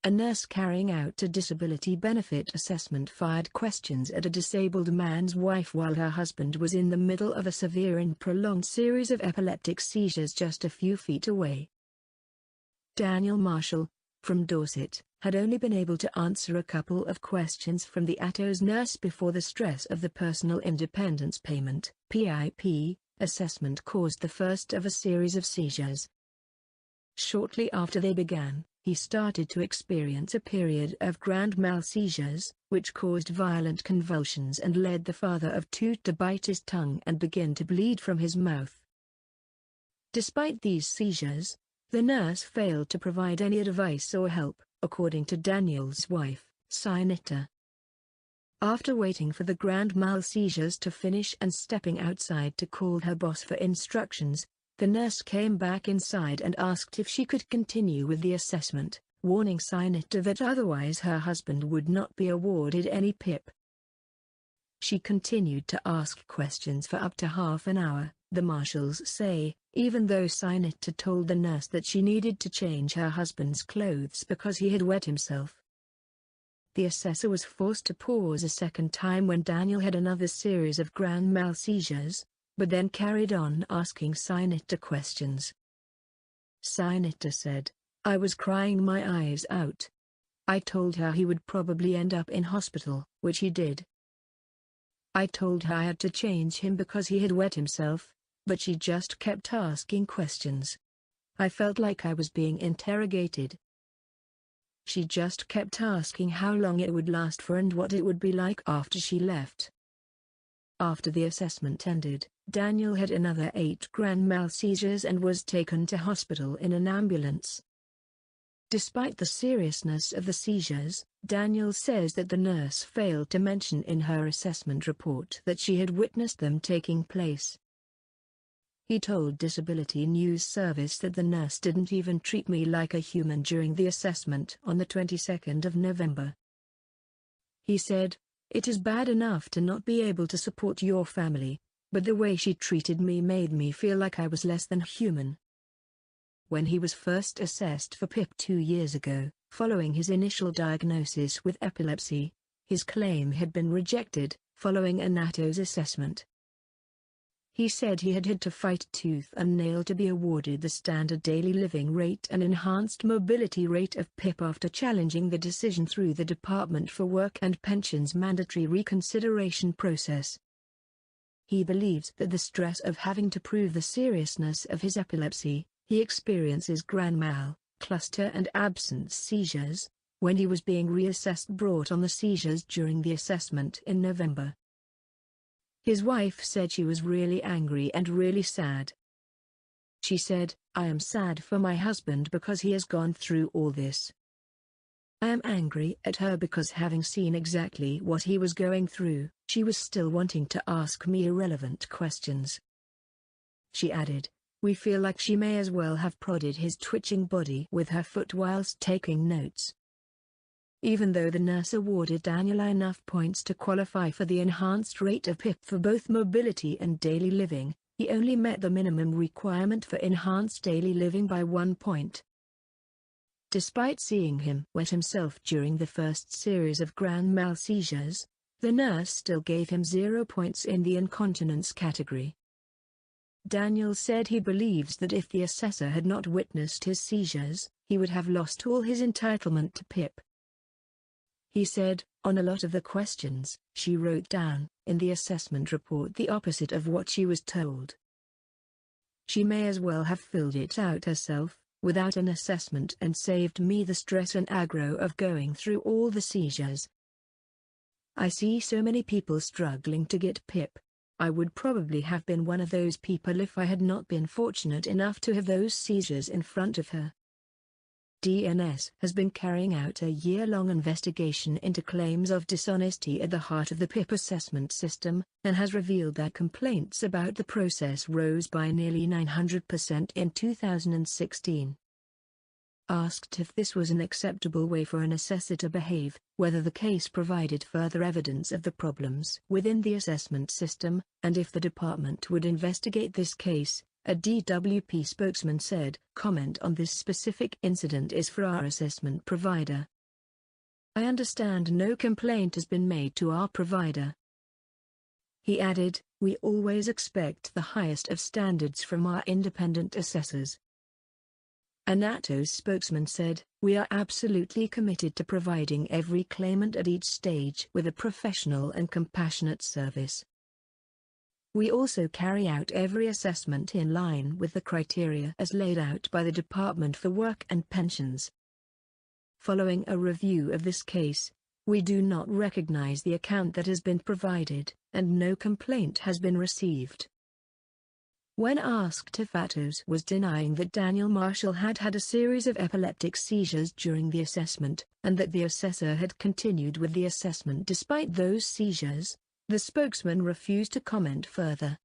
A nurse carrying out a disability benefit assessment fired questions at a disabled man's wife while her husband was in the middle of a severe and prolonged series of epileptic seizures just a few feet away. Daniel Marshall, from Dorset, had only been able to answer a couple of questions from the Atos nurse before the stress of the Personal Independence Payment (PIP) assessment caused the first of a series of seizures. Shortly after they began, he started to experience a period of grand mal seizures, which caused violent convulsions and led the father of two to bite his tongue and begin to bleed from his mouth. Despite these seizures, the nurse failed to provide any advice or help, according to Daniel's wife, Sinita. After waiting for the grand mal seizures to finish and stepping outside to call her boss for instructions, the nurse came back inside and asked if she could continue with the assessment, warning Sinita that otherwise her husband would not be awarded any PIP. She continued to ask questions for up to half an hour, the marshals say, even though Sinita told the nurse that she needed to change her husband's clothes because he had wet himself. The assessor was forced to pause a second time when Daniel had another series of grand mal seizures, but then carried on asking Sinita questions. Sinita said, "I was crying my eyes out. I told her he would probably end up in hospital, which he did. I told her I had to change him because he had wet himself, but she just kept asking questions. I felt like I was being interrogated. She just kept asking how long it would last for and what it would be like after she left." After the assessment ended, Daniel had another 8 grand mal seizures and was taken to hospital in an ambulance. Despite the seriousness of the seizures, Daniel says that the nurse failed to mention in her assessment report that she had witnessed them taking place. He told Disability News Service that the nurse didn't even treat me like a human during the assessment on the 22nd of November. He said, "It is bad enough to not be able to support your family, but the way she treated me made me feel like I was less than human." When he was first assessed for PIP 2 years ago, following his initial diagnosis with epilepsy, his claim had been rejected, following an Atos assessment. He said he had to fight tooth and nail to be awarded the standard daily living rate and enhanced mobility rate of PIP after challenging the decision through the Department for Work and Pensions mandatory reconsideration process. He believes that the stress of having to prove the seriousness of his epilepsy, he experiences grand mal, cluster and absence seizures, when he was being reassessed brought on the seizures during the assessment in November. His wife said she was really angry and really sad. She said, "I am sad for my husband because he has gone through all this. I am angry at her because having seen exactly what he was going through, she was still wanting to ask me irrelevant questions." She added, "We feel like she may as well have prodded his twitching body with her foot whilst taking notes." Even though the nurse awarded Daniel enough points to qualify for the enhanced rate of PIP for both mobility and daily living, he only met the minimum requirement for enhanced daily living by 1 point. Despite seeing him wet himself during the first series of grand mal seizures, the nurse still gave him 0 points in the incontinence category. Daniel said he believes that if the assessor had not witnessed his seizures, he would have lost all his entitlement to PIP. He said, "On a lot of the questions, she wrote down, in the assessment report the opposite of what she was told. She may as well have filled it out herself, without an assessment and saved me the stress and aggro of going through all the seizures. I see so many people struggling to get PIP. I would probably have been one of those people if I had not been fortunate enough to have those seizures in front of her." DNS has been carrying out a year-long investigation into claims of dishonesty at the heart of the PIP assessment system, and has revealed that complaints about the process rose by nearly 900% in 2016. Asked if this was an acceptable way for an assessor to behave, whether the case provided further evidence of the problems within the assessment system, and if the department would investigate this case, A DWP spokesman said, "Comment on this specific incident is for our assessment provider. I understand no complaint has been made to our provider." He added, "We always expect the highest of standards from our independent assessors." An Atos spokesman said, "We are absolutely committed to providing every claimant at each stage with a professional and compassionate service. We also carry out every assessment in line with the criteria as laid out by the Department for Work and Pensions. Following a review of this case, we do not recognize the account that has been provided, and no complaint has been received." When asked if Atos was denying that Daniel Marshall had had a series of epileptic seizures during the assessment, and that the assessor had continued with the assessment despite those seizures, the spokesman refused to comment further.